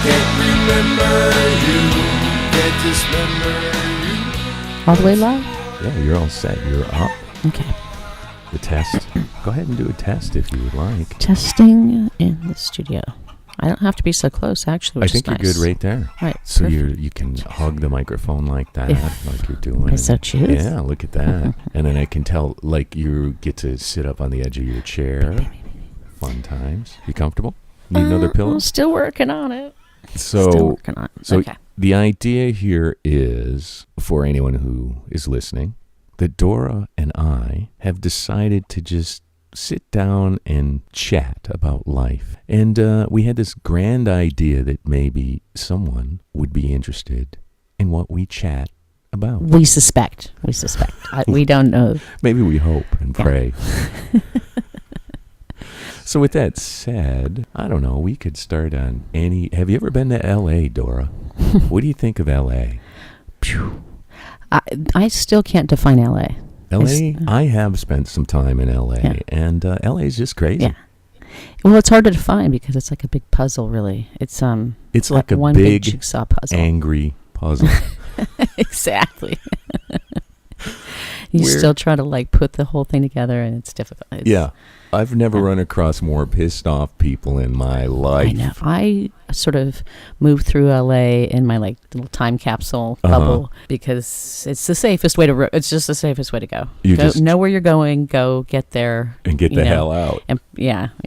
Can't remember you. Can't dismember you. All the way live? Yeah, you're all set. You're up. Okay. The test. Go ahead and do a test if you would like. Testing in the studio. I don't have to be so close, actually, I which think is you're nice. good right there. Right. So perfect. you can hug the microphone like that, like you're doing. I so choose. Yeah, look at that. And then I can tell, like, you get to sit up on the edge of your chair. Fun times. You comfortable? Need another pillow? I'm still working on it. So Okay. the idea here is, for anyone who is listening, that Dora and I have decided to just sit down and chat about life. And we had this grand idea that maybe someone would be interested in what we chat about. We suspect. We don't know. Maybe we hope and pray. So with that said, I don't know, we could start on any... Have you ever been to L.A., Dora? What do you think of L.A.? I still can't define L.A. L.A., I have spent some time in L.A., and L.A. is just crazy. Yeah. Well, it's hard to define because it's like a big puzzle, really. It's like a one big jigsaw puzzle. Angry puzzle. Exactly. You still try to like put the whole thing together, and it's difficult. Yeah. I've never run across more pissed off people in my life. I know. I sort of moved through LA in my like little time capsule bubble because it's the safest way to. It's just the safest way to go. Know where you're going. Go get there and get the hell out. And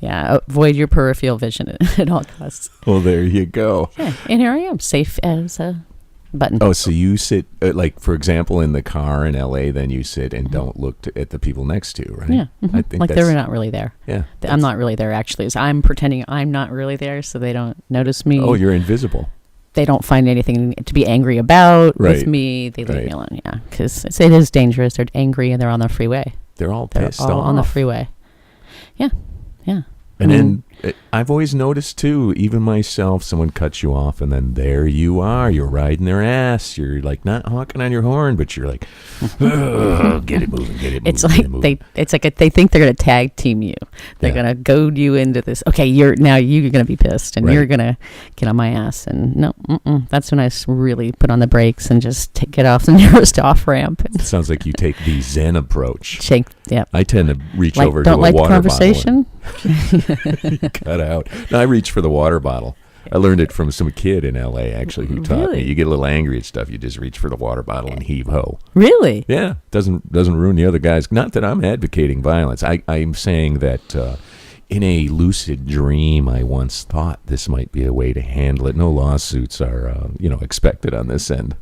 avoid your peripheral vision at all costs. Well, there you go. Yeah, and here I am, safe as a button. Oh, so you sit, like, for example, in the car in L.A., then you sit and don't look at the people next to you, right? Yeah. I think like they're not really there. Yeah. I'm not really there, actually. So I'm pretending I'm not really there so they don't notice me. Oh, you're invisible. They don't find anything to be angry about with me. They leave me alone, because it is dangerous. They're angry and they're on the freeway. They're all pissed off. On the freeway. Yeah. And then I've always noticed, too, even myself, someone cuts you off, and then there you are. You're riding their ass. You're, like, not honking on your horn, but you're like, get it moving, get it moving. It's like they think they're going to tag team you. They're going to goad you into this. Okay, you're going to be pissed, and you're going to get on my ass. And no, that's when I really put on the brakes and just get off the nearest off-ramp. It sounds like you take the Zen approach. Yeah. I tend to reach over to a water conversation? bottle. Cut out. No, I reach for the water bottle. I learned it from some kid in L.A. actually who taught me. You get a little angry at stuff, you just reach for the water bottle and heave ho. Really? Yeah. Doesn't ruin the other guys. Not that I'm advocating violence. I'm saying that in a lucid dream, I once thought this might be a way to handle it. No lawsuits are expected on this end.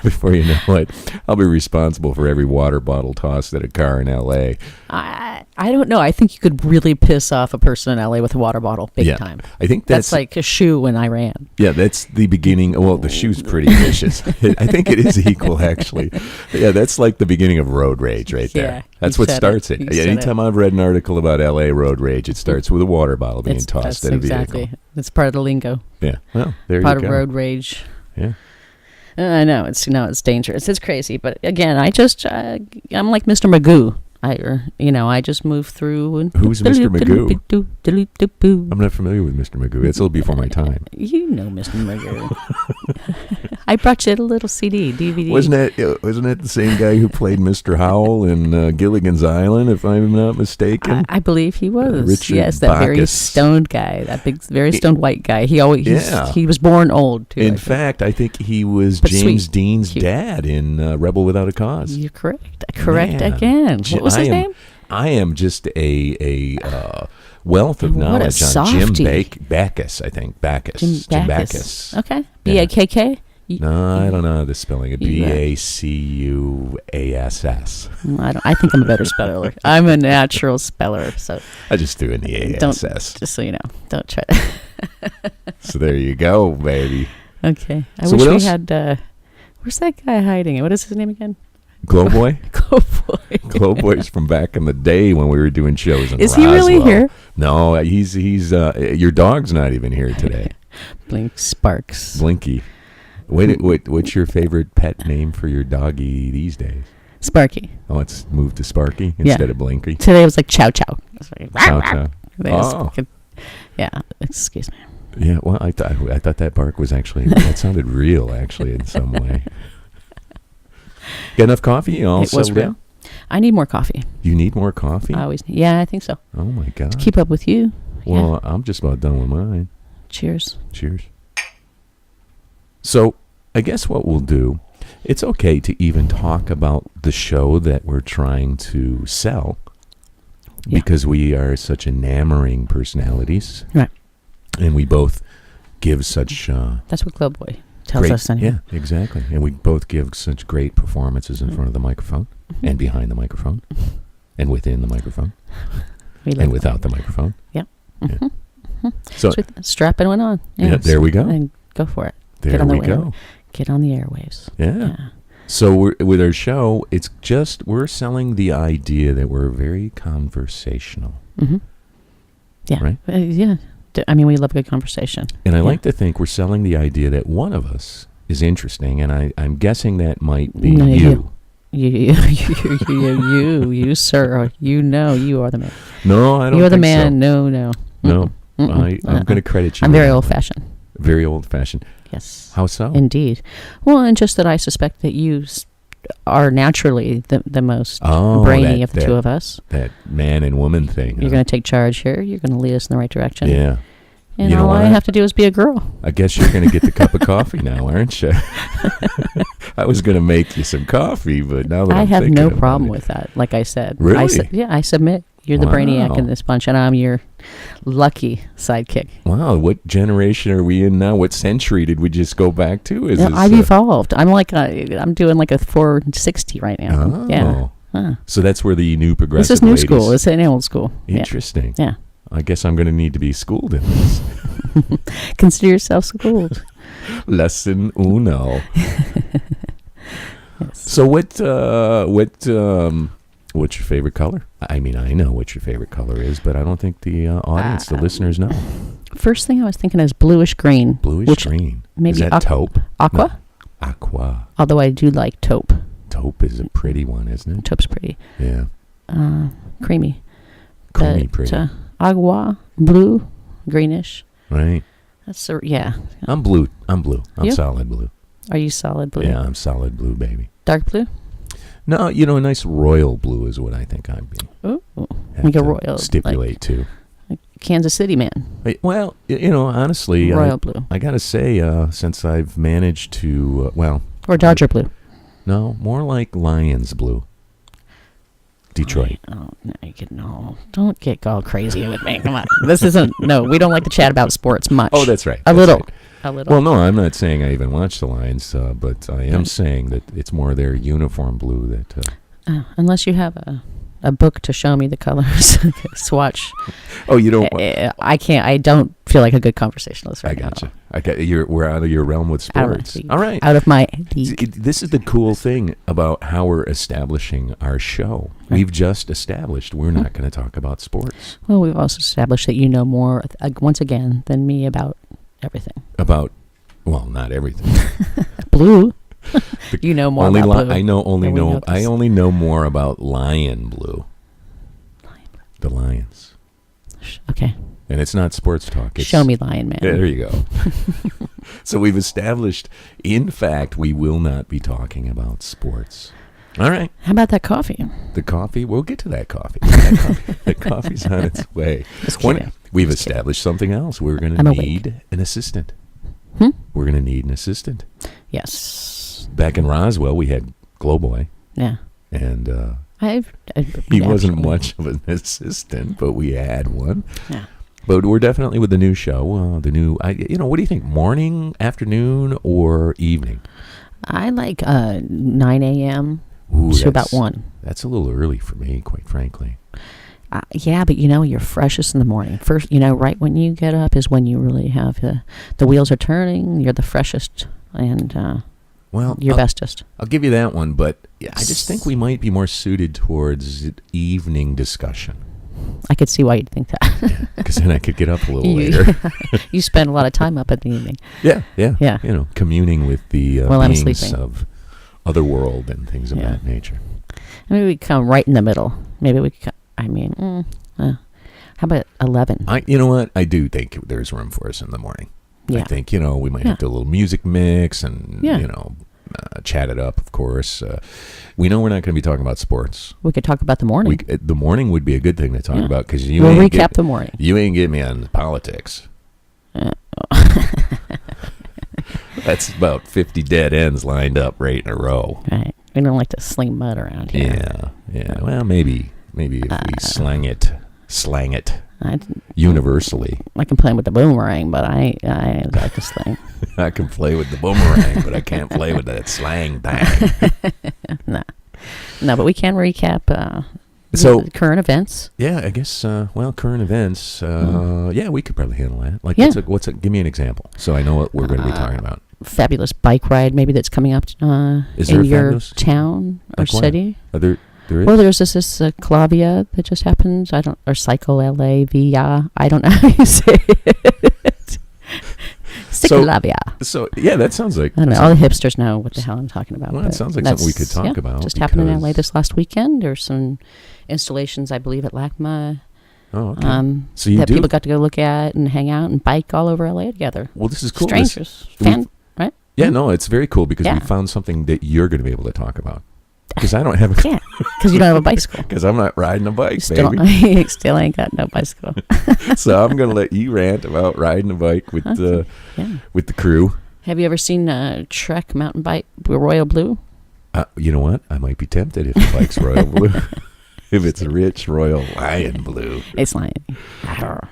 Before you know it, I'll be responsible for every water bottle tossed at a car in L.A. I don't know. I think you could really piss off a person in L.A. with a water bottle big time. I think that's like a shoe in Iran. Yeah, that's the beginning. Well, the shoe's pretty vicious. I think it is equal, actually. Yeah, that's like the beginning of road rage right there. Yeah, that's what starts it. Anytime I've read an article about L.A. road rage, it starts with a water bottle being tossed at a vehicle. Exactly. It's part of the lingo. Yeah. Well, there you go. Part of road rage. Yeah. I know it's dangerous. It's crazy, but again, I'm like Mr. Magoo. I just move through. And who's Mr. Magoo? I'm not familiar with Mr. Magoo. It's a little before my time. You know Mr. Magoo. I brought you a little DVD. Wasn't that the same guy who played Mr. Howell in Gilligan's Island, if I'm not mistaken? I believe he was. Richard yes, that Bacchus. very stoned guy, that big, very stoned white guy. He was born old too. In fact, I think he was James Dean's dad in Rebel Without a Cause. You're correct. Correct again. What was his name? I am just a wealth of knowledge on Jim Bacchus, I think. Jim Bacchus. Okay. B-A-K-K? No, I don't know the spelling. Baccuass. I think I'm a better speller. I'm a natural speller, so I just threw in the ass. Just so you know, don't try to. So there you go, baby. Okay. I wish we had. Where's that guy hiding? What is his name again? Glowboy? Glowboy. Glowboy's from back in the day when we were doing shows in Roswell. Is he really here? No, he's your dog's not even here today. Blink Sparks. Blinky. What's your favorite pet name for your doggy these days? Sparky. Oh, it's moved to Sparky instead of Blinky. Today it was like Chow Chow. Chow Chow. Yeah, excuse me. Yeah, well, I thought that bark was actually, that sounded real, actually, in some way. Got enough coffee? You all It was settled real. in? I need more coffee. You need more coffee? Yeah, I think so. Oh, my God. To keep up with you. Well, I'm just about done with mine. Cheers. Cheers. So, I guess what we'll do, it's okay to even talk about the show that we're trying to sell, because we are such enamoring personalities. Right. And we both give such... That's what Glowboy tells us anyway. Yeah, exactly. And we both give such great performances in front of the microphone, and behind the microphone, and within the microphone, and without the microphone. Yeah. So strap it on. Yeah, there we go. And go for it. There we go. Get on the airwaves. Yeah. So with our show, it's just, we're selling the idea that we're very conversational. Mm-hmm. Yeah. Right? Yeah. I mean, we love a good conversation. And I like to think we're selling the idea that one of us is interesting, and I'm guessing that might be you. You, sir. You are the man. No, I don't. You're the think man. So. No. No. I'm going to credit you. I'm very old-fashioned. Very old-fashioned. Yes. How so? Indeed. Well, and just that I suspect that you are naturally the most brainy of the two of us. That man and woman thing. You're going to take charge here. You're going to lead us in the right direction. Yeah. And all I have to do is be a girl. I guess you're going to get the cup of coffee now, aren't you? I was going to make you some coffee, but now that I I'm have thinking no about problem it. with that. Like I said. Really? I submit. You're the brainiac in this bunch, and I'm your lucky sidekick. Wow, what generation are we in now? What century did we just go back to? I've evolved. I'm I'm doing like a 460 right now. Oh. Yeah. So that's where the new progressive This is new ladies... school. This ain't old school. Interesting. Yeah. I guess I'm going to need to be schooled in this. Consider yourself schooled. Lesson uno. Yes. So what's your favorite color? I mean, I know what your favorite color is, but I don't think the audience, the listeners, know. First thing I was thinking is bluish green. Bluish green. Maybe is that taupe? Aqua? No. Aqua. Although I do like taupe. Taupe is a pretty one, isn't it? Taupe's pretty. Yeah. Creamy. Creamy pretty. Agua, blue, greenish. Right. That's yeah. I'm blue. I'm You? solid blue. Are you solid blue? Yeah, I'm solid blue, baby. Dark blue? No, a nice royal blue is what I think I'd be. Ooh. Have Like a to royal. stipulate too. Like Kansas City man. Well, honestly, Royal blue. I gotta say, since I've managed to, Or Dodger blue. no, more like Lions blue. Detroit. Oh, no, don't get all crazy with me. Come on. This isn't, we don't like to chat about sports much. Oh, that's right. A little. Well, no, I'm not saying I even watch the Lions, but I am saying that it's more their uniform blue that... unless you have a book to show me the colors, swatch. Oh, you don't... I can't. I don't feel like a good conversationalist right now. I got you. We're out of your realm with sports. All right. Out of my league. This is the cool thing about how we're establishing our show. Right. We've just established we're not going to talk about sports. Well, we've also established that you know more, once again, than me about everything. Not everything. Blue. You know more about blue. I only know more about lion blue. The Lions. Okay. And it's not sports talk. Show me Lion Man. Yeah, there you go. So we've established, in fact, we will not be talking about sports. All right. How about that coffee? The coffee? We'll get to that coffee. The coffee's on its way. We've established something else. We're going to need an assistant. We're going to need an assistant. Yes. Back in Roswell, we had Glowboy. Yeah. And he wasn't much of an assistant, but we had one. Yeah. But we're definitely with the new show. What do you think? Morning, afternoon, or evening? I like 9 a.m. to about 1. That's a little early for me, quite frankly. Yeah, but you're freshest in the morning. First, right when you get up is when you really have the wheels are turning. You're the freshest and you're bestest. I'll give you that one, but I just think we might be more suited towards evening discussion. I could see why you'd think that. Because then I could get up a little later. You spend a lot of time up in the evening. Yeah. Communing with the beings of otherworld and things of that nature. Maybe we come right in the middle. Maybe we could, How about 11? You know what? I do think there's room for us in the morning. Yeah. I think, we might have to do a little music mix and, Yeah. chat it up, of course. We know we're not going to be talking about sports. We could talk about the morning. The morning would be a good thing to talk about because we'll recap the morning. You ain't getting me on politics. That's about 50 dead ends lined up right in a row. Right. We don't like to sling mud around here. Yeah. Well, maybe if we slang it universally. I can play with the boomerang, but I like to sling. I can play with the boomerang, but I can't play with that slang thing. No, but we can recap so current events. Yeah, I guess. Current events. Yeah, we could probably handle that. Like, give me an example so I know what we're going to be talking about. Fabulous bike ride, maybe that's coming up in your town or city. There is? Well, there's this Clavia that just happened. Or Cycle LA I don't know how you say it. Clavia. So yeah, that sounds like. I don't know. All the hipsters know what the hell I'm talking about. Well, it sounds like something we could talk about. Just happened in LA this last weekend. There's some installations, I believe, at LACMA. Oh, okay. So you people got to go look at and hang out and bike all over LA together. Well, this is cool. Strangers, right? Yeah, no, it's very cool because we found something that you're going to be able to talk about. Because I don't have a... because you don't have a bicycle. Because I'm not riding a bike, baby. You still ain't got no bicycle. So I'm going to let you rant about riding a bike with the crew. Have you ever seen Trek mountain bike Royal Blue? You know what? I might be tempted if the bike's Royal Blue. If it's a rich Royal Lion Blue. It's lion.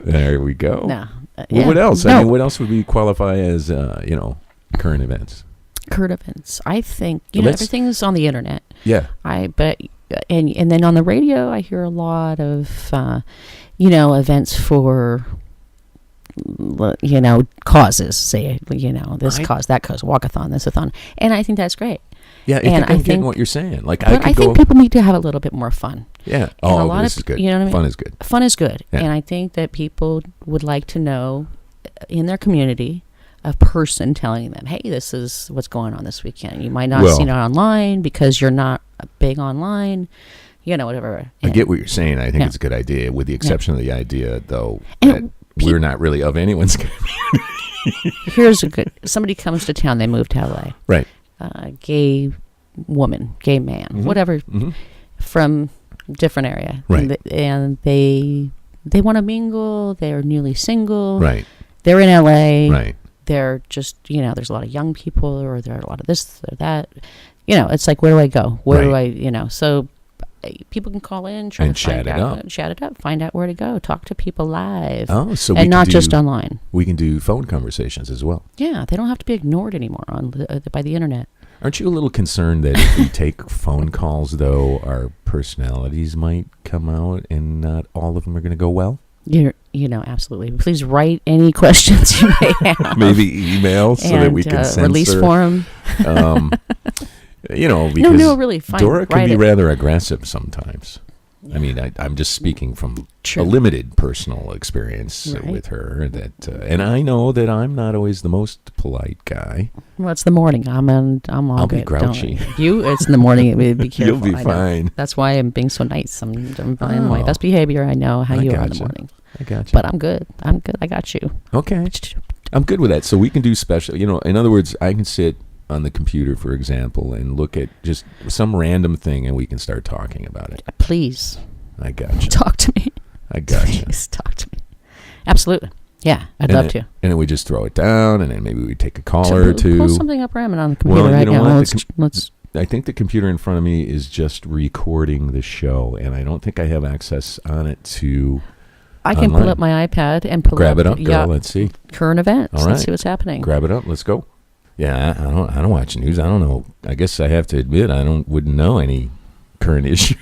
There we go. No. Well, what else? I mean, what else would we qualify as, current events? Current events. I think everything's on the internet. Yeah. And then on the radio, I hear a lot of events for causes. Say this cause, that cause, walkathon, this-a-thon, and I think that's great. Yeah, I think what you're saying. Like, I think people need to have a little bit more fun. Yeah. This is good. You know what I mean? Fun is good. Fun is good, yeah. And I think that people would like to know in their community a person telling them, hey, this is what's going on this weekend. You might not have seen it online because you're not big online, whatever. I get what you're saying. I think it's a good idea, with the exception of the idea, though, that we're not really of anyone's community. Somebody comes to town, they move to LA. Right. Gay woman, gay man, whatever, from different area. Right. And they want to mingle. They're newly single. Right. They're in LA. Right. They're just, there's a lot of young people, or there are a lot of this or that. It's like, where do I go? Where do I, so people can call in, try to chat it up, find out where to go, talk to people live. Oh, so and not just online. We can do phone conversations as well. Yeah, they don't have to be ignored anymore by the internet. Aren't you a little concerned that if we take phone calls, though, our personalities might come out and not all of them are going to go well? Absolutely. Please write any questions you may have. Maybe email so that we can censor. Release form. Because really fine. Dora can be rather aggressive sometimes. Yeah. I mean, I'm just speaking from a limited personal experience with her. And I know that I'm not always the most polite guy. Well, it's the morning. I'll I'll good. be grouchy. It's in the morning. Be careful. You'll be fine. That's why I'm being so nice. I'm in my best behavior. I know how you are in the morning. I got you. But I'm good. I got you. Okay. I'm good with that. So we can do special, in other words, I can sit on the computer, for example, and look at just some random thing and we can start talking about it. Please. I got you. Talk to me. I got you. Please talk to me. Absolutely. Yeah, I'd love to. And then we just throw it down, and then maybe we take a caller or two. Pull something up ramming on the computer right now. Let's I think the computer in front of me is just recording the show, and I don't think I have access on it to... I can pull up my iPad and grab it up, girl. Let's see. Current events. All right. Let's see what's happening. Grab it up. Let's go. Yeah, I don't watch news. I don't know. I guess I have to admit wouldn't know any current issues.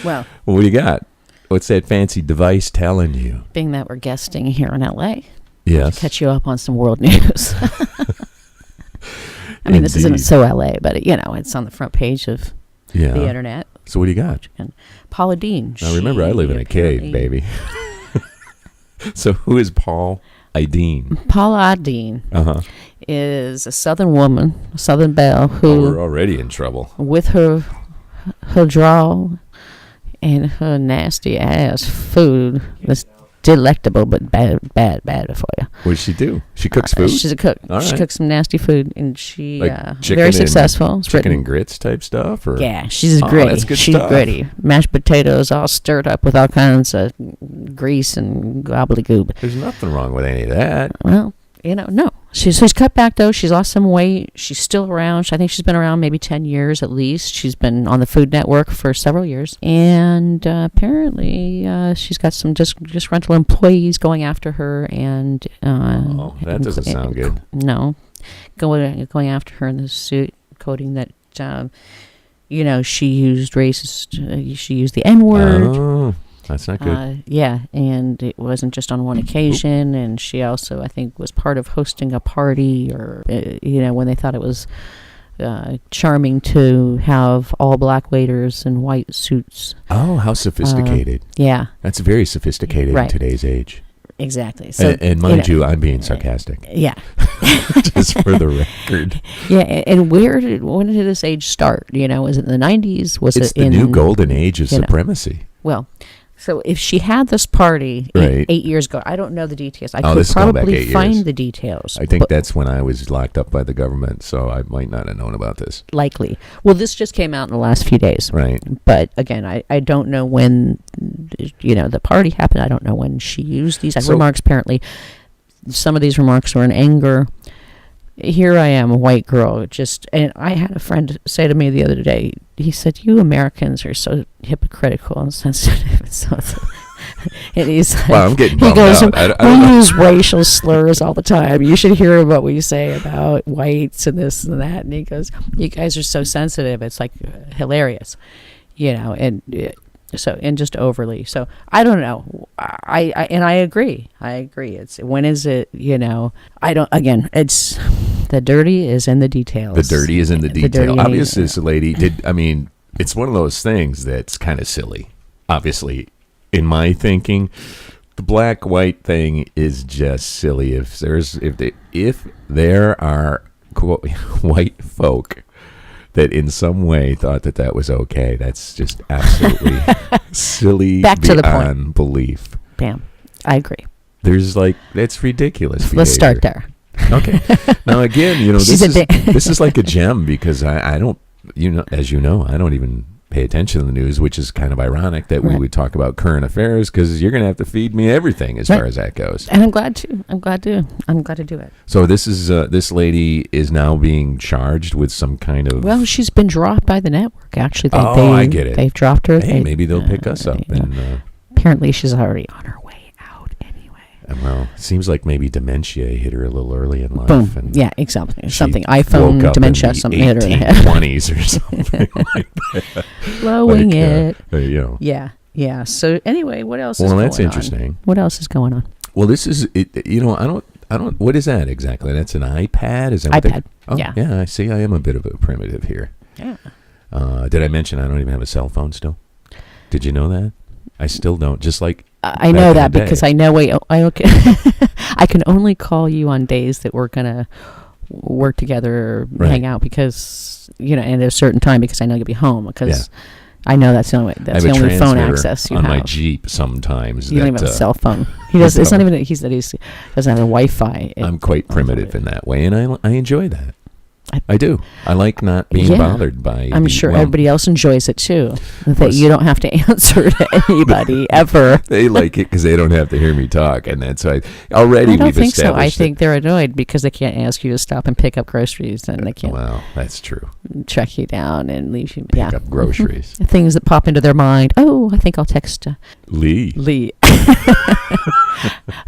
Well, what do you got? What's that fancy device telling you? Being that we're guesting here in LA. Yes. Catch you up on some world news. I mean, This isn't so LA, but it's on the front page of the internet. So what do you got? And Paula Dean. Now remember, I live in a cave, baby. So who is Paula Dean? Paula Dean is a Southern woman, a Southern belle who... we're already in trouble. With her drawl and her nasty ass food was delectable but bad for you. What does she do? She cooks food? She's a cook. All She right. cooks some nasty food, and she Like very successful. It's Chicken written- and grits type stuff? Or? Yeah, she's gritty. That's good She's stuff. gritty. Mashed potatoes all stirred up with all kinds of grease and gobbledygook. There's nothing wrong with any of that. Well, no. She's cut back, though. She's lost some weight. She's still around. I think she's been around maybe 10 years at least. She's been on the Food Network for several years. And apparently she's got some disgruntled employees going after her. And that doesn't sound good. No. Going after her in the suit, quoting that, she used racist, she used the N-word. Oh, that's not good. Yeah, and it wasn't just on one occasion. And she also, I think, was part of hosting a party, or when they thought it was charming to have all black waiters in white suits. Oh, how sophisticated. Yeah, That's very sophisticated in today's age. exactly. So, And mind you, I'm being sarcastic. Yeah. Just for the record. Yeah, and when did this age start? Was it in the 90s? Was It's it the in new golden age of supremacy. Well, so if she had this party Right. 8 years ago, I don't know the details. I this could is going back probably 8 years. find the details. I think that's when I was locked up by the government, so I might not have known about this. Likely. Well, this just came out in the last few days. Right. But again, I don't know when, the party happened. I don't know when she used these remarks. Apparently, some of these remarks were in anger. Here I am, a white girl, and I had a friend say to me the other day, he said, "You Americans are so hypocritical and sensitive." And he's like, Well, I'm getting he bummed goes, out. I we don't know. use racial slurs all the time. You should hear what we say about whites and this and that. And he goes, "You guys are so sensitive. It's like hilarious, and just overly." So I don't know. I agree. It's, when is it? I don't. Again, it's the dirty is in the details. The dirty is in the detail. dirty Obviously, this lady it's one of those things that's kind of silly. Obviously, in my thinking, the black-white thing is just silly. If there are quote, white folk that in some way thought that was okay, that's just absolutely silly Back to the beyond point. belief. Bam. I agree. There's that's ridiculous. Let's behavior. start there. Okay. Now again, this is like a gem, because I don't, as you know, I don't even pay attention to the news, which is kind of ironic that we would talk about current affairs, because you're going to have to feed me everything as far as that goes. And I'm glad to do it. So this lady is now being charged with some kind of. Well, she's been dropped by the network. Actually, I get it. They've dropped her. Hey, maybe they'll pick us up. And apparently, she's already on her way out anyway. well, it seems like maybe dementia hit her a little early in life. Boom. And yeah, exactly. she Something woke iPhone up dementia. in the Something hit her in the head. 1820s or something like that. Blowing it. Yeah. Yeah. So anyway, what else is Well, going on? that's interesting. What else is going on? Well, this is it. I don't. What is that exactly? That's an iPad. Is that what iPad. Oh, Yeah. Yeah. I see. I am a bit of a primitive here. Yeah. Did I mention I don't even have a cell phone still? Did you know that? I still don't. Just like I back know in that the day. because I know. Wait, okay. I can only call you on days that we're gonna work together or hang out, because and at a certain time, because I know you'll be home, because I know that's the only I have the a only phone transmitter access you on have. my Jeep sometimes. You don't even have a cell phone. He does. It's not even. He said he doesn't have a Wi-Fi. I'm quite primitive in that way, and I enjoy that. I do. I like not being bothered by. I'm sure everybody else enjoys it too. That you don't have to answer to anybody ever. They like it because they don't have to hear me talk, and that's why already I don't we've think so. I established think they're annoyed because they can't ask you to stop and pick up groceries, and they can't Well, that's true. track you down and leave you. Pick up groceries. Things that pop into their mind. Oh, I think I'll text Lee.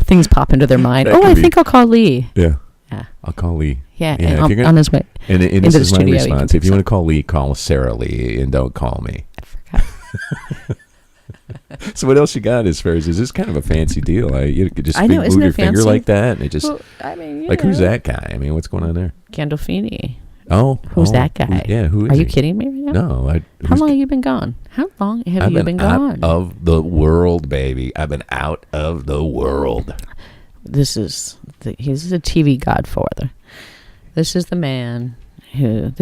Things pop into their mind. That Oh, could I be- think I'll call Lee. Yeah. Yeah. I'll call Lee. Yeah, Yeah, if and you're gonna- on his way. And Into this the is my studio, you can response. If fix you it. want to call Lee, call Sarah Lee, and don't call me. I forgot. So what else you got as far as, is this kind of a fancy deal? You could just I know, isn't move it your finger fancy? like that, and it just, Well, I mean, like, who's that guy? I mean, what's going on there? Gandolfini. Oh. Who's that guy? Who is Are he? you kidding me right now? No. How long have you been gone? How long have you been gone? Out of the world, baby. I've been out of the world. He's a TV godfather. This is the man on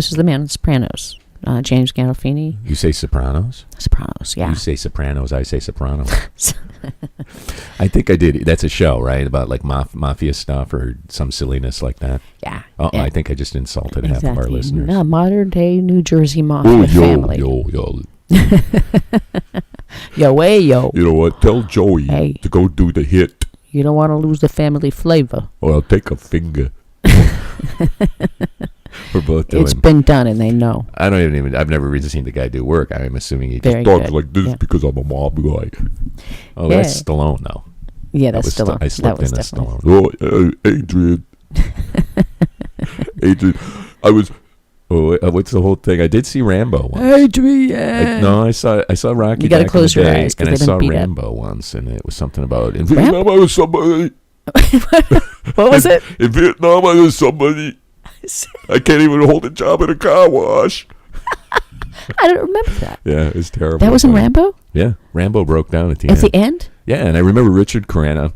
Sopranos. James Gandolfini. You say Sopranos? Sopranos, yeah. You say Sopranos, I say Sopranos. I think I did. That's a show, right? About like mafia stuff or some silliness like that. Yeah. Oh, yeah. I think I just insulted half of our listeners. No, modern day New Jersey mafia family. Yo. Yo, hey, yo. You know what? Tell Joey Hey. to go do the hit, You don't want to lose the family flavor. or I'll take a finger. We're both doing. It's been done, and they know. I don't even. I've never really seen the guy do work. I'm assuming he Very just talks good. like this Yeah. because I'm a mob guy. Oh, Yeah. that's Stallone, though. Yeah, That that's was still on. I slipped That was in as definitely. Stallone. Oh, Adrian. Adrian. I was. Oh, what's the whole thing? I did see Rambo once. Adrian. No, I saw Rocky. You gotta back close in the your day, eyes 'cause and I they've been saw beat up. Rambo once, and it was something about in Vietnam. I was somebody. What was it? In Vietnam, I was somebody. I can't even hold a job at a car wash. I don't remember that. Yeah, it was terrible. That was in But- Rambo? Yeah, Rambo broke down at the At end. the end? Yeah, and I remember Richard Carana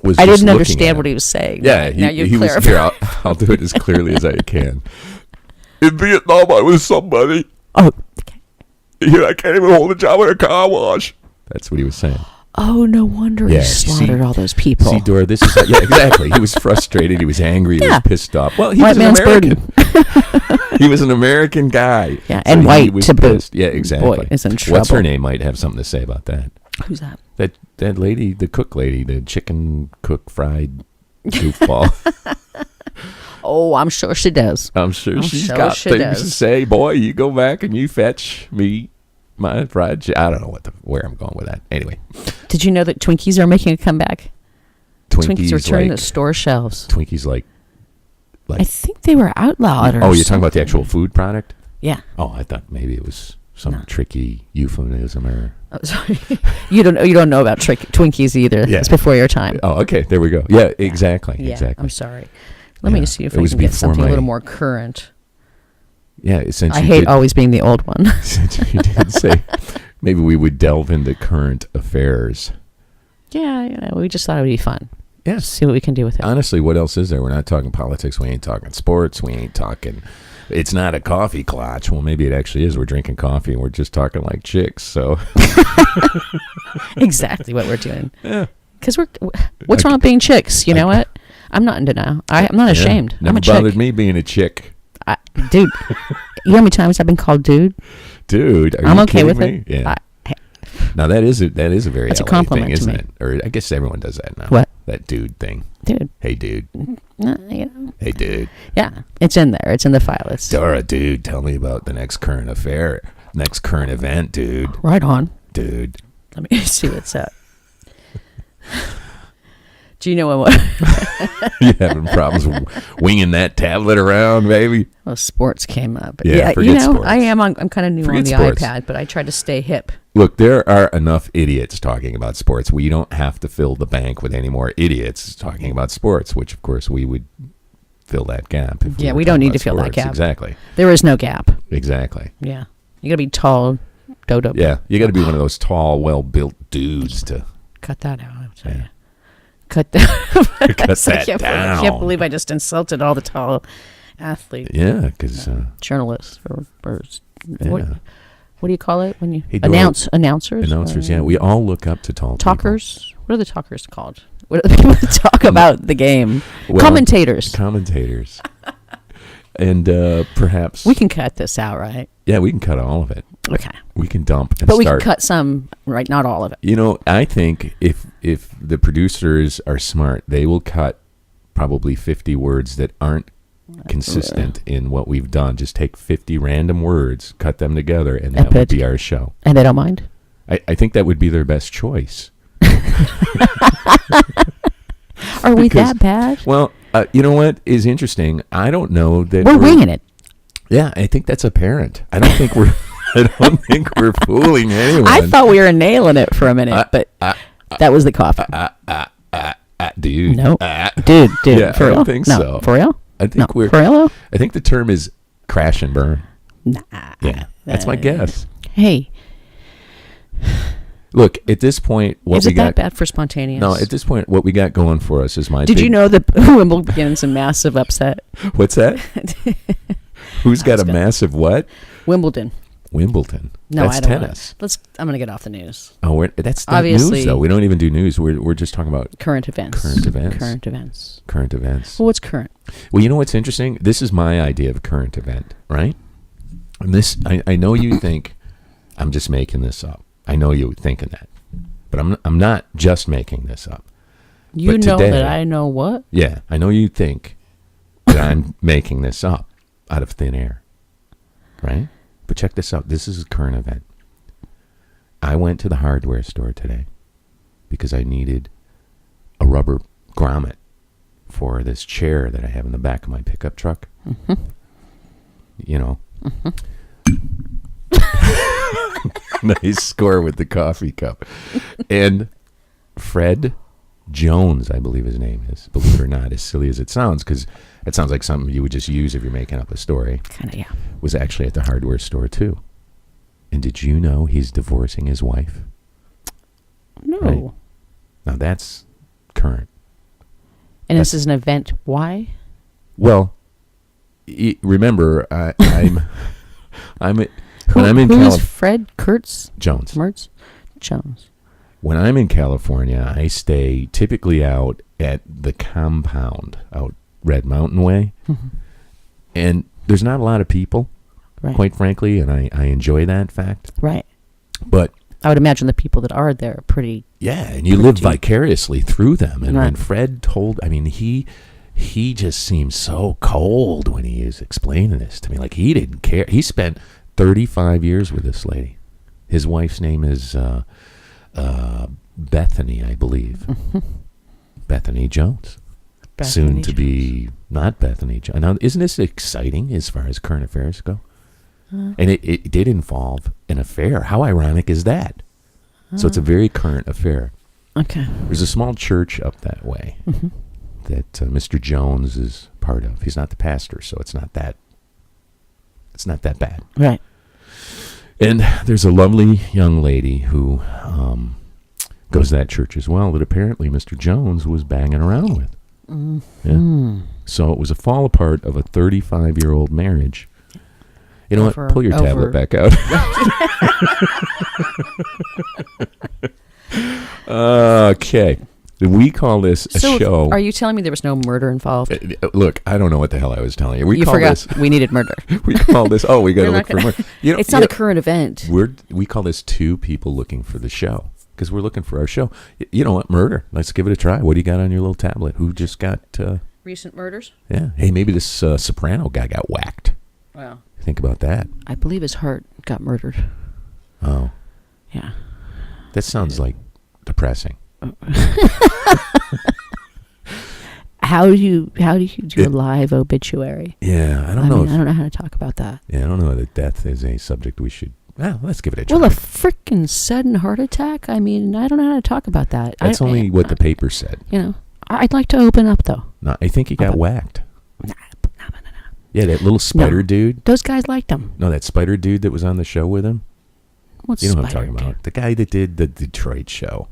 was. I just didn't looking understand at what him. he was saying. Yeah, now you he was clarify. here. I'll do it as clearly as I can. In Vietnam, I was somebody. Oh, okay. Here, I can't even hold a job at a car wash. That's what he was saying. Oh, no wonder Yeah, he slaughtered see- all those people. See, Dora, this is yeah, exactly. He was frustrated. He was angry. He Yeah. was pissed off. Well, he White was an man's American. He was an American guy. Yeah, and he white was to boot. pissed. Yeah, exactly. Boy, is in What's her trouble. name? Might have something to say about that. Who's that? That lady, the cook lady, the chicken cook fried goofball. Oh, I'm sure she does. I'm sure she's sure got she things does. to say. Boy, you go back and you fetch me my fried chicken. I don't know where I'm going with that. Anyway, Did you know that Twinkies are making a comeback? Twinkies returning to store shelves. Twinkies like I think they were outlawed. Or oh, you're talking about the something. actual food product? Yeah. Oh, I thought maybe it was some No. tricky euphemism or. Oh, sorry. You don't know about Twinkies either. Yeah. It's before your time. Oh, okay. There we go. Yeah, exactly. Yeah, Exactly. I'm sorry. Let Yeah. me see if It I was can get before something a my- little more current. Yeah, since I you hate did, always being the old one. since you did say maybe we would delve into current affairs. Yeah, we just thought it would be fun. Yes. See what we can do with it. Honestly, what else is there? We're not talking politics. We ain't talking sports. We ain't talking. It's not a coffee clutch. Well, maybe it actually is. We're drinking coffee and we're just talking like chicks. So Exactly what we're doing. yeah, Because what's wrong with being chicks? You know what? I'm not in denial. I'm not ashamed. Never I'm a bothered chick. me being a chick, Dude, you know how many times I've been called dude? dude. Are I'm you okay kidding with me? it. Yeah. Now that is a very That's a LA compliment thing, to isn't me. it? Or I guess everyone does that now. What? That dude thing. Dude. Hey, dude. You know. Hey, dude. Yeah, it's in there. It's in the file. It's Dora, dude, tell me about the next current affair, next current event, dude. right on. Dude. Let me see what's up. Do you know what? You having problems winging that tablet around, baby? Well, sports came up. Yeah, you forget know, sports. I am. I'm kind of new Forget on the sports. iPad, but I try to stay hip. Look, there are enough idiots talking about sports. We don't have to fill the bank with any more idiots talking about sports, which, of course, we would fill that gap. If Yeah, were we don't talking need about to fill that sports. gap. Exactly. There is no gap. Exactly. Yeah, you gotta be tall, dodo. Yeah, you got to be one of those tall, well-built dudes to Cut that out. I would say. Yeah. Cut that. cut I that can't, down. I can't believe I just insulted all the tall athletes, Yeah, because journalists, or yeah. what do you call it when you Hey, Dora, announcers? announcers. Yeah, we all look up to tall people. talkers. What are the talkers called? What are the people that talk about the game? Well, Commentators. Commentators. And perhaps We can cut this out, right? yeah, we can cut all of it. Okay, We can dump and but we can start. cut some, right? Not all of it. You know, I think if the producers are smart, they will cut probably 50 words that aren't consistent in what we've done. Just take 50 random words, cut them together, and that would be our show. And they don't mind. I think that would be their best choice. Are we Because- that bad? Well, you know what is interesting? I don't know that We're winging it. Yeah, I think that's apparent. I don't think we're. I don't think we're fooling anyone. I thought we were nailing it for a minute, but that was the coffee. dude. No, Ah. dude, Yeah, for I real? don't think no, so. For real? I think we're. For real? Though? I think the term is crash and burn. Nah. Yeah, that's my guess. Hey, Look, at this point, what is we it got. that bad for spontaneous? No, at this point, what we got going for us is my. Did big- you know that Wimbledon's a massive upset? What's that? Who's got a gonna- massive what? Wimbledon. Wimbledon. No, That's I don't tennis. I'm going to get off the news. Oh, that's not Obviously- news, though. We don't even do news. We're just talking about Current events. Current events. Current events. current events. Well, what's current? Well, you know what's interesting? This is my idea of current event, right? And this, I know you think I'm just making this up. I know you're thinking that. But I'm not just making this up. You But know today- that I know what? Yeah, I know you think that I'm making this up out of thin air, right? But check this out. This is a current event. I went to the hardware store today because I needed a rubber grommet for this chair that I have in the back of my pickup truck. Mm-hmm. You know. Nice score with the coffee cup. And Fred Jones, I believe his name is, believe it or not, as silly as it sounds, because it sounds like something you would just use if you're making up a story, Kind of, yeah. was actually at the hardware store too. And did you know he's divorcing his wife? No. Right. Now that's current. And this is an event. Why? Well, remember, I'm when I'm in Who is California. Fred Kurtz? Jones. Mertz? Jones. When I'm in California, I stay typically out at the compound out Red Mountain Way. Mm-hmm. And there's not a lot of people, Right. quite frankly, and I enjoy that fact. Right. But I would imagine the people that are there are pretty. yeah, and you live vicariously through them. And Right. when Fred told, I mean, he just seemed so cold when he was explaining this to me. Like he didn't care. He spent 35 years with this lady. His wife's name is Bethany, I believe. Mm-hmm. Bethany Jones. Soon to be not Bethany Jones. Now, isn't this exciting as far as current affairs go? And it did involve an affair. How ironic is that? So it's a very current affair. Okay. There's a small church up that way that Mr. Jones is part of. He's not the pastor, so it's not that bad. Right. And there's a lovely young lady who goes to that church as well that apparently Mr. Jones was banging around with. Yeah. So it was a fall apart of a 35-year-old marriage. You know what? Pull your tablet back out. Okay. We call this a show. Are you telling me there was no murder involved? Look, I don't know what the hell I was telling you. You forgot we needed murder. We call this. Oh, we got to look for murder. You know, It's not a current event. We call this two people looking for the show because we're looking for our show. You know what? Murder. Let's give it a try. What do you got on your little tablet? Who just got? Recent murders? Yeah. Hey, maybe this soprano guy got whacked. Wow. Think about that. I believe his heart got murdered. Oh, Yeah. that sounds like depressing. How do you do a live obituary? Yeah, I don't I know. mean, I don't know how to talk about that. Yeah, I don't know that death is a subject we should. Well, let's give it a try. Well, a freaking sudden heart attack. I mean, I don't know how to talk about that. That's only what the paper said. You know, I'd like to open up though. No, I think he got whacked. No. Yeah, that little spider dude. Those guys liked him. No, that spider dude that was on the show with him. What's You know what I'm spider talking do? about? The guy that did the Detroit show.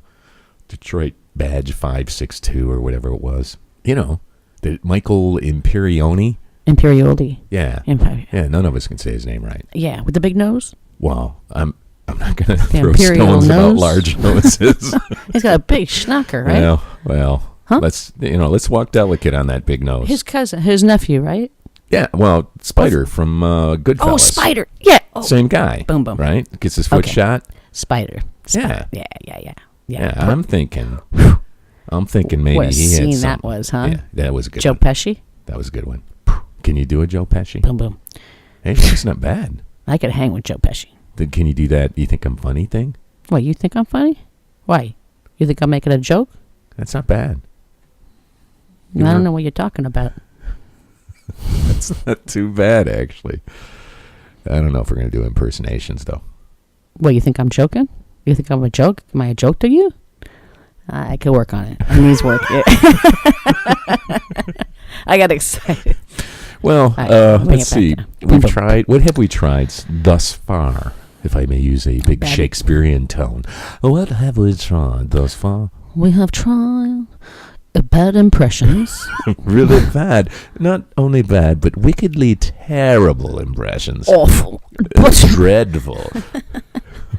Detroit Badge 562 or whatever it was. You know, the Michael Imperioli. Imperioli. Yeah. Yeah, none of us can say his name right. Yeah, with the big nose. Well, I'm not going to The throw imperial stones about nose? large noses. He's got a big schnocker, right? Well, Huh? let's walk delicate on that big nose. His cousin, his nephew, right? Yeah, well, Spider from Goodfellas. Oh, Spider. Yeah. Oh. Same guy. Boom, boom. Right? Gets his foot Okay. shot. Spider. Yeah. Yeah. Yeah, I'm thinking maybe What a he had scene some. that was, huh? Yeah, that was a good Joe one. Pesci. That was a good one. Can you do a Joe Pesci? Boom, boom. Hey, that's not bad. I could hang with Joe Pesci. Can you do that? You think I'm funny thing? What, you think I'm funny? Why? You think I'm making a joke? That's not bad. I don't know what you're talking about. That's not too bad, actually. I don't know if we're going to do impersonations, though. What, you think I'm joking? You think I'm a joke? Am I a joke to you? I could work on it. I needs work. Yeah. I got excited. Well, Right, let's bring see. it back We've down. tried. What have we tried thus far? If I may use a big Bad. Shakespearean tone. What have we tried thus far? We have tried Bad impressions. Really bad. Not only bad, but wickedly terrible impressions. Awful. Dreadful.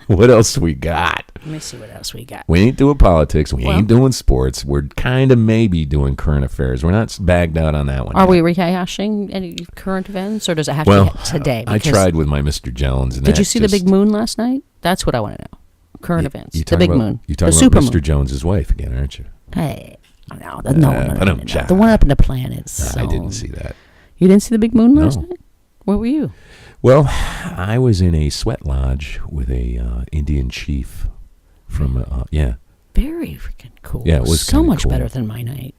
What else we got? Let me see what else we got. We ain't doing politics. We ain't doing sports. We're kind of maybe doing current affairs. We're not bagged out on that one. Are we rehashing any current events, or does it have to be today? I tried with my Mr. Jones. And did you see the big moon last night? That's what I want to know. Current events. The big moon. You're talking about Mr. Jones's wife again, aren't you? Hey. No. The one up in the planets. I didn't see that. You didn't see the big moon last night? Where were you? Well, I was in a sweat lodge with a Indian chief from, Very freaking cool. Yeah, it was so much cool. Better than my night.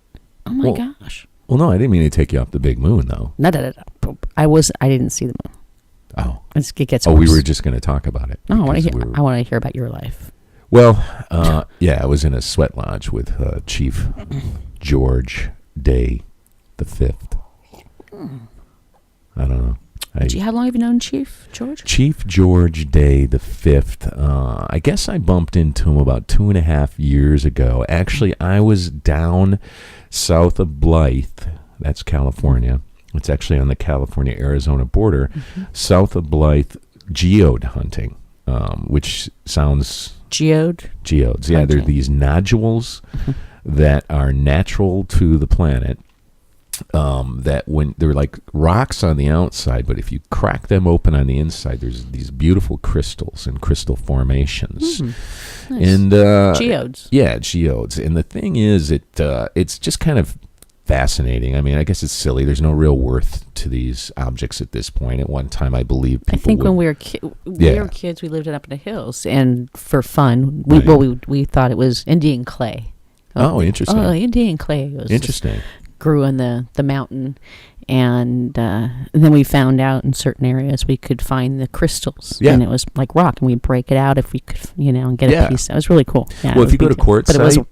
Oh my gosh. Well, no, I didn't mean to take you off the big moon, though. No. I didn't see the moon. Oh. It gets worse. We were just going to talk about it. No, I want to hear about your life. Well, I was in a sweat lodge with Chief George Day the 5th. I don't know. How long have you known Chief George? Chief George Day the 5th. I guess I bumped into him about 2.5 years ago. Actually, I was down south of Blythe. That's California. It's actually on the California-Arizona border. South of Blythe, geode hunting, which sounds... Geodes? Yeah, they're these nodules that are natural to the planet. That when they're like rocks on the outside, but if you crack them open on the inside, there's these beautiful crystals and crystal formations. Nice. And geodes. Yeah, geodes. And the thing is, it's just kind of fascinating. I mean, I guess it's silly. There's no real worth to these objects at this point. At one time, I believe people. I think when we were kids, we lived it up in the hills, and for fun, we thought it was Indian clay. Oh, interesting. Oh, Indian clay was interesting. Grew in the mountain, and then we found out in certain areas we could find the crystals, and it was like rock, and we'd break it out if we could, and get a piece. It was really cool. Yeah, well, if you go to quartz, but it wasn't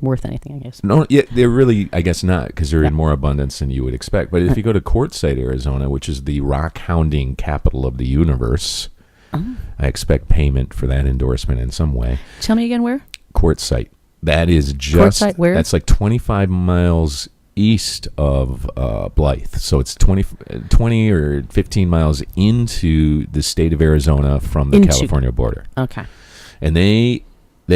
worth anything, I guess. No, they're really, I guess not, because they're in more abundance than you would expect. But if you go to Quartzsite, Arizona, which is the rock hounding capital of the universe, I expect payment for that endorsement in some way. Tell me again where? Quartzsite. That is just Quartzsite, where? That's like 25 miles east of Blythe. So it's 20 or 15 miles into the state of Arizona from the California border. Okay. And they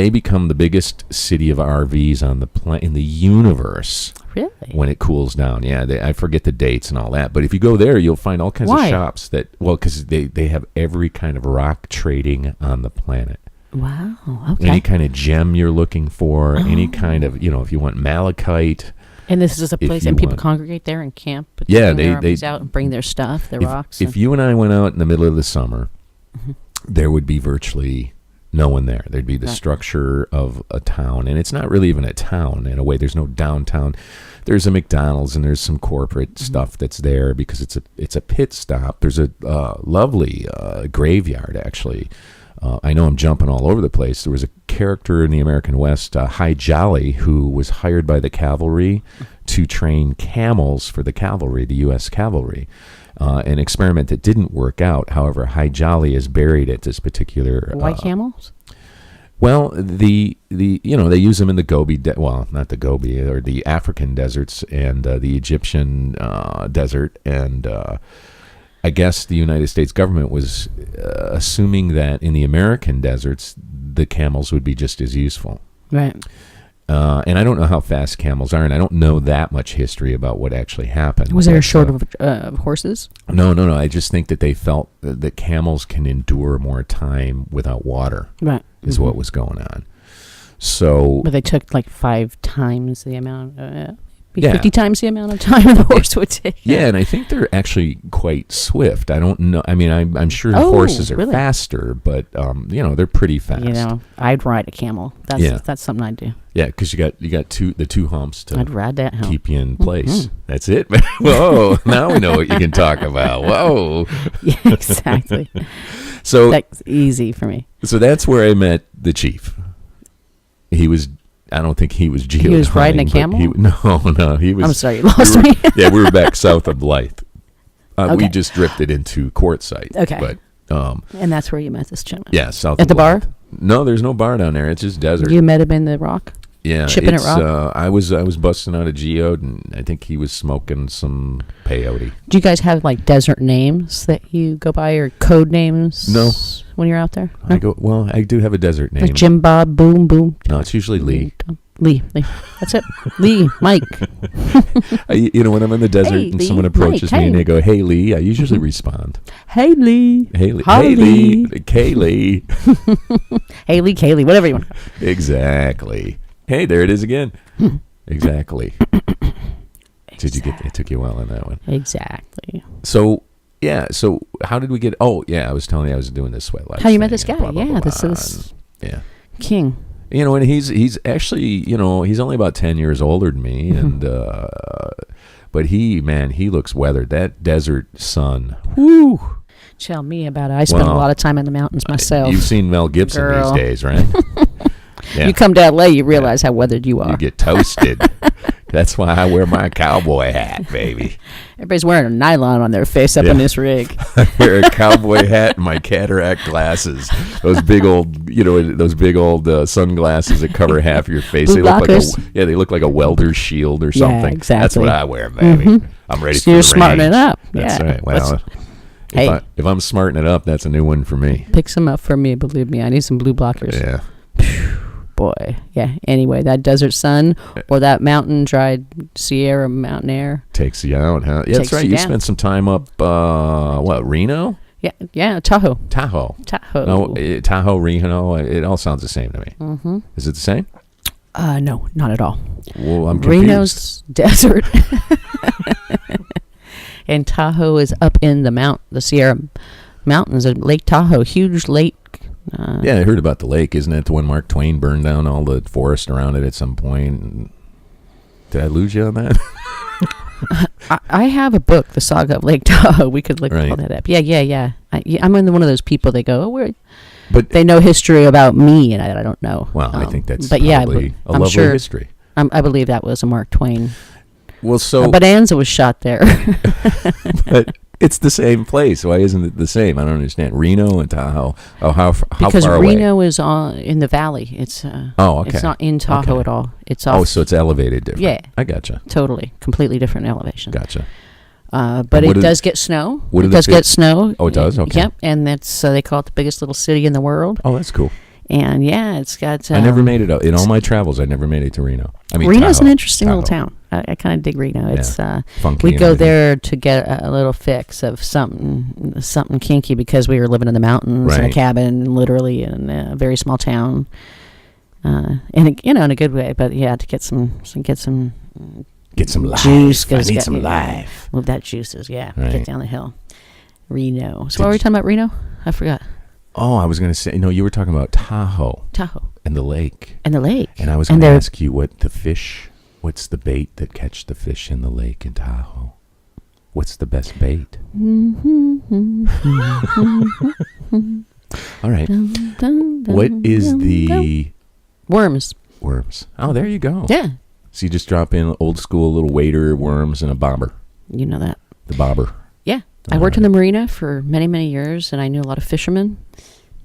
become the biggest city of RVs on in the universe. Really? When it cools down. Yeah, I forget the dates and all that. But if you go there, you'll find all kinds of shops because they have every kind of rock trading on the planet. Wow. Okay. Any kind of gem you're looking for, any kind of, if you want malachite. And this is a place, and people congregate there and camp. Yeah, they out and bring their stuff, their rocks. If you and I went out in the middle of the summer, there would be virtually no one there. There'd be the structure of a town, and it's not really even a town in a way. There's no downtown. There's a McDonald's and there's some corporate stuff that's there because it's a pit stop. There's a lovely graveyard actually. I know I'm jumping all over the place. There was a character in the American West, High Jolly, who was hired by the cavalry to train camels for the cavalry, the U.S. cavalry. An experiment that didn't work out. However, High Jolly is buried at this particular... White camels? Well, they use them in the Gobi, not the Gobi, or the African deserts and the Egyptian desert, and I guess the United States government was assuming that in the American deserts, the camels would be just as useful. Right. And I don't know how fast camels are, and I don't know that much history about what actually happened. Was there a shortage of horses? No. I just think that they felt that camels can endure more time without water. Right. Is what was going on. So, but they took like 5 times the amount. 50 times the amount of time the horse would take. Yeah, and I think they're actually quite swift. I don't know. I mean, I'm sure horses are faster, but they're pretty fast. I'd ride a camel. That's something I'd do. Yeah, because you got the two humps to I'd ride that hump. Keep you in place. That's it. Whoa! Now we know what you can talk about. Whoa! Yeah, exactly. So that's easy for me. So that's where I met the chief. I don't think he was geode. He was riding a camel? No, he was. I'm sorry, you lost me. Yeah, we were back south of Blythe. Okay. We just drifted into Quartzsite. Okay. But, and that's where you met this gentleman? Yeah, south at of the Blythe. bar? No, there's no bar down there. It's just desert. You met him in the rock? Yeah, chipping at rock. I was busting out a geode, and I think he was smoking some peyote. Do you guys have like desert names that you go by or code names? No. When you're out there? No? I do have a desert name. Like Jim Bob, Boom, Boom. No, it's usually Lee. Lee. That's it. Lee, Mike. When I'm in the desert Hey, and Lee, someone approaches Mike, me and hey. they go, "Hey, Lee," I usually respond, Hey, Lee. "Hey, Lee. Hi, Hey, Lee. Lee. Kaylee." Hey, Lee, Kaylee, whatever you want. Exactly. Hey, there it is again. Exactly. Did you get? It took you a while on that one. Exactly. So. Yeah, so how did we get... Oh, yeah, I was telling you I was doing this sweat life. How you met this thing guy? and blah, blah, Yeah, blah, this yeah. King. And he's actually, he's only about 10 years older than me, and but he looks weathered. That desert sun, whoo. Tell me about it. I spend a lot of time in the mountains myself. You've seen Mel Gibson Girl. these days, right? Yeah. You come to LA, you realize how weathered you are. You get toasted. That's why I wear my cowboy hat, baby. Everybody's wearing a nylon on their face up in this rig. I wear a cowboy hat and my cataract glasses. Those big old, sunglasses that cover half your face. Blue blockers. They look like a welder's shield or something. Yeah, exactly. That's what I wear, baby. Mm-hmm. I'm ready So for you're the smarting range. it up. That's Yeah. right. Well, Hey. if I'm smarting it up, that's a new one for me. Pick some up for me, believe me. I need some blue blockers. Yeah. Boy. Yeah. Anyway, that desert sun or that mountain dried Sierra mountain air. Takes you out, huh? Yeah, that's Takes right. you You down. spent some time up, Reno? Yeah. Tahoe. Tahoe. No, Tahoe, Reno. It all sounds the same to me. Mm-hmm. Is it the same? No, not at all. Well, I'm confused. Reno's desert. And Tahoe is up in the Sierra Mountains, Lake Tahoe, huge lake. Yeah, I heard about the lake. Isn't that the one Mark Twain burned down all the forest around it at some point? Did I lose you on that? I have a book, The Saga of Lake Tahoe. We could look Right. all that up. Yeah. I'm one of those people that go, But they know history about me, and I don't know. well, I think that's but probably a I'm lovely sure, history. I believe that was a Mark Twain. Well, so Bonanza was shot there. but it's the same place. Why isn't it the same? I don't understand. Reno and Tahoe. Oh, how Because far away? Reno is in the valley. It's okay. It's not in Tahoe Okay. at all. It's off. Oh, so it's elevated different. Yeah. I gotcha. Totally, completely different elevation. Gotcha. But it does get snow. what It do the does get snow. Oh, it does? Okay. Yep, and that's they call it the biggest little city in the world. Oh, that's cool. And yeah, it's got. I never made it out. In all my travels, I never made it to Reno. I mean, Reno's Tahoe. an interesting little Tahoe. town. I kind of dig Reno. It's Funky we and go everything. there to get a little fix of something kinky because we were living in the mountains in a Right. cabin, literally in a very small town. In a good way, but yeah, to get some life. juice. I need some life. Move that juices, yeah. Right. Get down the hill. Reno. So what were we talking about, Reno? I forgot. Oh, I was going to say, no, you were talking about Tahoe Tahoe. and the lake. And the lake. And I was going to ask you what's the bait that catch the fish in the lake in Tahoe? What's the best bait? All right. What is the... Worms. Worms. Oh, there you go. Yeah. So you just drop in old school little waiter, worms, and a bobber. You know that. The bobber. Yeah. I worked in the marina for many, many years, and I knew a lot of fishermen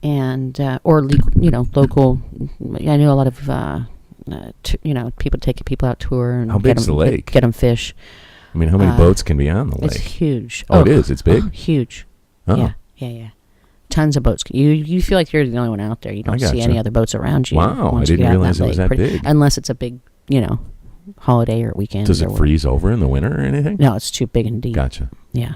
and local. I knew a lot of people taking people out tour and How big's the lake? Get them fish. I mean, how many boats can be on the lake? It's huge. Oh, it is. It's big. Huge. Oh. Yeah. Tons of boats. You feel like you're the only one out there. You don't see any other boats around you. Wow, once I you didn't get out in realize it was lake. that big. Unless it's a big, holiday or weekend. Does it freeze over in the winter or anything? No, it's too big and deep. Gotcha. Yeah.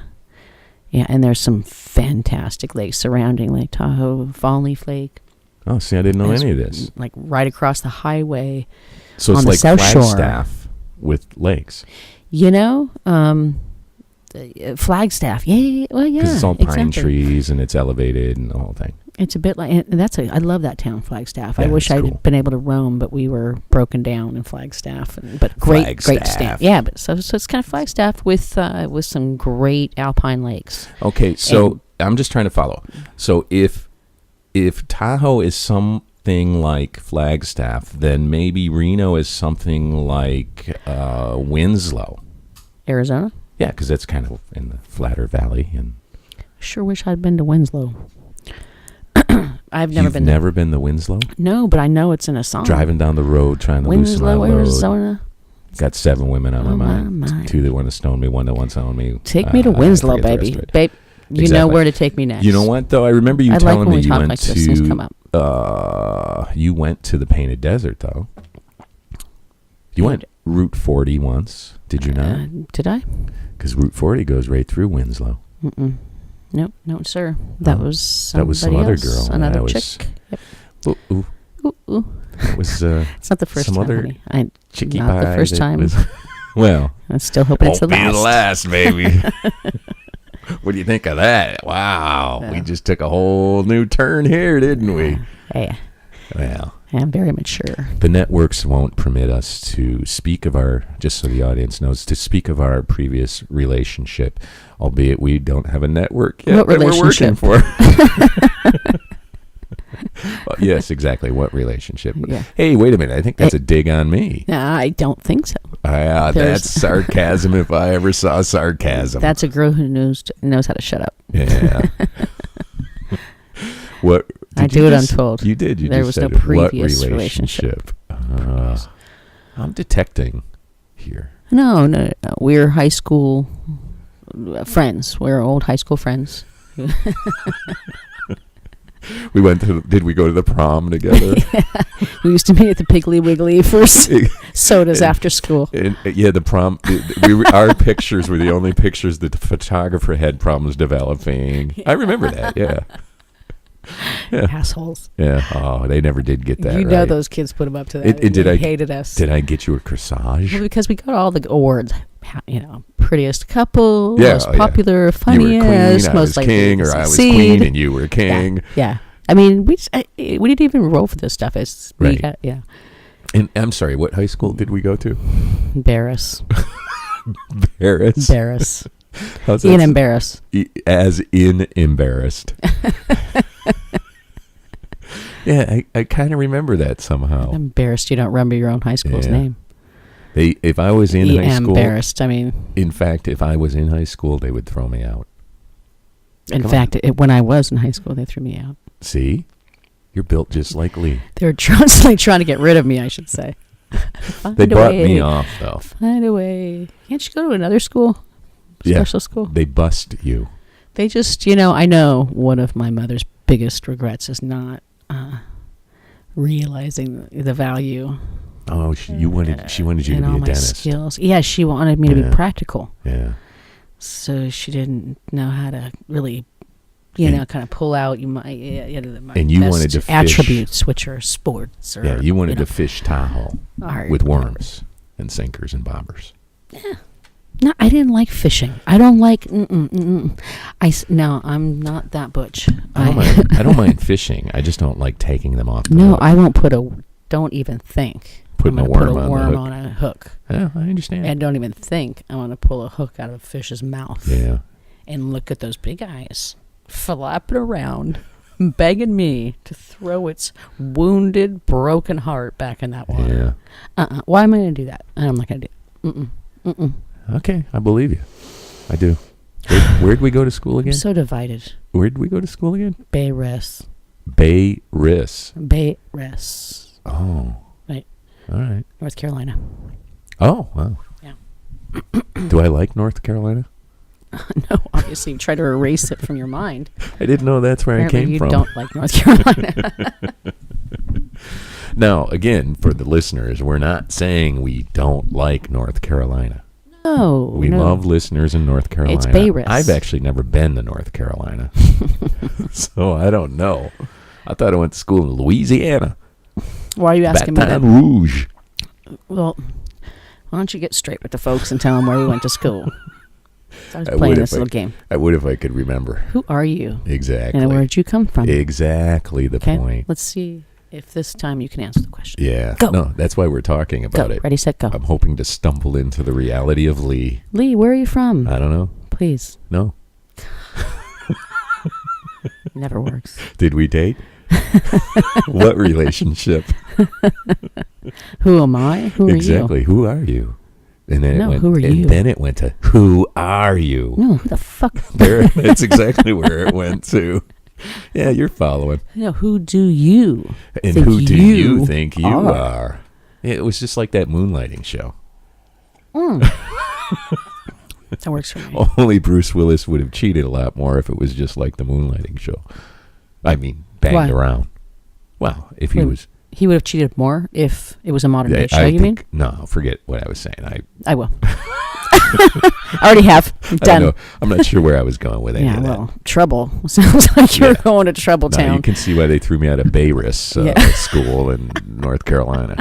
Yeah, and there's some fantastic lakes surrounding Lake Tahoe, Fallen Leaf Lake. Oh, see, I didn't know any of this. Like right across the highway. So it's on the like South Shore. Flagstaff with lakes. Flagstaff. Yeah. Well, yeah. Because it's all pine exactly. trees and it's elevated and the whole thing. It's a bit like, and I love that town, Flagstaff. I Yeah, wish it's I'd cool. been able to roam, but we were broken down in Flagstaff. But great Flagstaff. stand. Yeah, but so it's kind of Flagstaff with some great alpine lakes. Okay, so I'm just trying to follow. So if Tahoe is something like Flagstaff, then maybe Reno is something like Winslow. Arizona? Yeah, because that's kind of in the flatter valley. And Sure wish I'd been to Winslow. I've never been. You've never been to Winslow? No, but I know it's in a song. Driving down the road trying to loosen my Winslow, load. Arizona. Got 7 women on my my mind. mind. 2 that want to stone me, 1 that wants to own me. Take me to I Winslow, forget the rest baby. of it. Babe, you know Exactly. where to take me next. You know what, though? I remember you I like telling when me we you talk went like this, things come up. you went to the Painted Desert, though. You went Route 40 once, did you not? Did I? Because Route 40 goes right through Winslow. Mm-mm. Nope, no, sir. That was That was some somebody other else, girl. another That was- chick. Yep. Ooh, ooh. Ooh, ooh. That was It's not the first some time, other honey. I chicky not the pie first that time. was- well, I'm still hoping it's the won't be last. the last, baby. What do you think of that? Wow. Yeah. We just took a whole new turn here, didn't we? Hey, Well, I'm very mature. the networks won't permit us to speak of our, just so the audience knows, to speak of our previous relationship, albeit we don't have a network yet What that we're working relationship? for. Well, yes, exactly. What relationship? Yeah. Hey, wait a minute. I think that's a dig on me. I don't think so. That's There's- sarcasm if I ever saw sarcasm. That's a girl who knows how to shut up. Yeah. What? I did do you it just- untold. You did. You There just was said no it. What previous relationship. I'm detecting here. No. We're high school friends. We're old high school friends. We went to. Did we go to the prom together? We used to meet at the Piggly Wiggly for sodas after school. Yeah, the prom. Our pictures were the only pictures that the photographer had problems developing. I remember that. Yeah. Assholes. Yeah. Oh, they never did get that. You know right. those kids put them up to that. Did They I hated us. Did I get you a corsage? Well, because we got all the awards. Prettiest couple, Yeah, most oh, yeah. popular, You were funniest, queen, I most was likely king, to or I was succeed. queen and you were king. Yeah. I mean, we didn't even roll for this stuff. Right. Yeah. And I'm sorry, what high school did we go to? Embarrass. Paris. Embarrass. How's Ian that? embarrass. As in embarrassed. Yeah, I kind of remember that somehow. Embarrassed you don't remember your own high school's Yeah. name. If I was in high school, Embarrassed. I mean, in fact, if I was in high school, they would throw me out. in Come fact, when I was in high school, they threw me out. See? You're built just like Lee. They were constantly trying to get rid of me, I should say. They bought me off, though. Find a way. Can't you go to another school? Yeah. Special school? They bust you. They just, I know one of my mother's biggest regrets is not realizing the value. Oh, she wanted you in to all be a my dentist. skills. Yeah, she wanted me to Yeah. be practical. Yeah. So she didn't know how to really, And- kind of pull out my And you best wanted to fish. attributes, which are sports. Or, Yeah, you wanted to fish Tahoe art. with worms and sinkers and bobbers. No, I didn't like fishing. I don't like. No, I'm not that butch. I don't mind fishing. I just don't like taking them off the No, hook. I won't don't even think. Putting I'm a gonna worm put on a the worm hook. on a hook. Yeah, I understand. And don't even think I want to pull a hook out of a fish's mouth. Yeah. And look at those big eyes flapping around, begging me to throw its wounded, broken heart back in that water. Yeah. Why am I going to do that? I'm not going to do it. Okay, I believe you. I do. Where'd we go to school again? I'm so divided. Where'd we go to school again? Bayres. Bayres. Bayres. Oh. Right. All right. North Carolina. Oh, wow. Yeah. Do I like North Carolina? No, obviously you try to erase it from your mind. I didn't know that's where Apparently I came you from. don't like North Carolina. Now, again, for the listeners, we're not saying we don't like North Carolina. No. We love listeners in North Carolina. It's Bayres. I've actually never been to North Carolina. So I don't know. I thought I went to school in Louisiana. Why are you asking me that? Baton Rouge. Well, why don't you get straight with the folks and tell them where we went to school? So I was I playing would this if I- little game. I would if I could remember. Who are you? Exactly. And where'd you come from? Exactly the Okay, point. let's see if this time you can answer the question. Yeah. Go. No, that's why we're talking about Go. it. Ready, set, go. I'm hoping to stumble into the reality of Lee. Lee, where are you from? I don't know. Please. No. Never works. Did we date? What relationship? Who am I? Who are Exactly. Who are you? And then No, it went, who are and you? then it went to who are you? you? No, who the fuck? That's exactly where it went to. Yeah, you're following. No, who do you And think who do you you think you are? It was just like that moonlighting show. That works for me. Only Bruce Willis would have cheated a lot more if it was just like the moonlighting show. I mean, banged Why? around. Well, if he was... He would have cheated more if it was a modern day show, I you mean? think, no, forget what I was saying. I will. I already have. I'm I done. don't know. I'm not sure where I was going with any Yeah, of that. well, trouble. Sounds like you're going to Trouble No, Town. you can see why they threw me out of Bayris Yeah. school in North Carolina.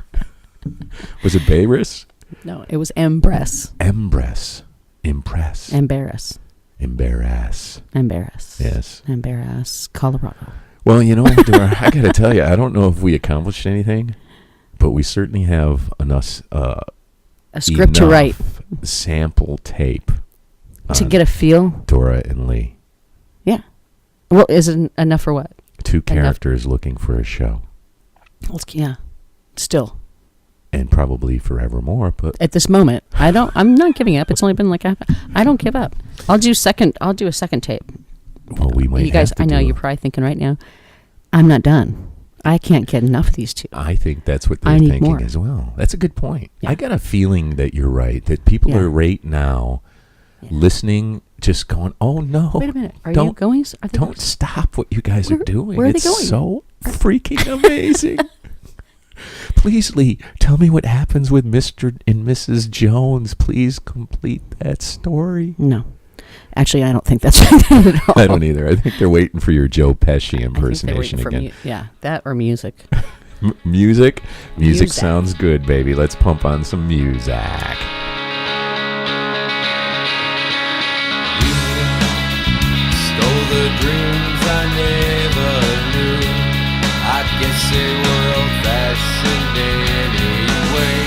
Was it Bayris? No, it was Embrace. Embrace. Impress. Embarrass. Embarrass. Embarrass. Yes. Embarrass. Colorado. Well, you know, Dora, I got to tell you, I don't know if we accomplished anything, but we certainly have enough A script to write. sample tape To on get a feel. Dora and Lee. Yeah. Well, is it enough for what? Two characters looking for a show. Yeah. Still. And probably forevermore, but At this moment, I'm not giving up. It's only been like I don't give up. I'll do a second tape. well, we might You guys, have to I know do- you're probably thinking right now, I'm not done. I can't get enough of these two. I think that's what they're I need thinking more. as well. That's a good point. Yeah. I got a feeling that you're right, that people Yeah. are right now listening, just going, oh no. Wait a minute. Are you don't- going? Are they Don't stop what you guys are Where- doing. where are they It's going? so freaking amazing. Please, Lee, tell me what happens with Mr. and Mrs. Jones. Please complete that story. No. Actually, I don't think that's right at all. I don't either. I think they're waiting for your Joe Pesci I think they're impersonation waiting for again. yeah, that or music. Music? Music Music. sounds good, baby. Let's pump on some music. Stole the dreams I never knew. I guess they were old-fashioned anyway.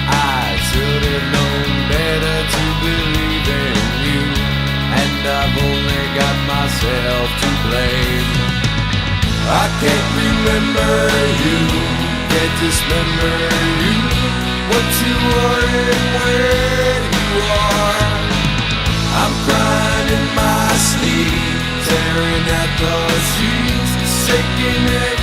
I should have known better to believe in you, and I've only got myself to blame. I can't remember you, can't dismember you, what you are and where you are. I'm crying in my sleep, tearing at the sheets, shaking it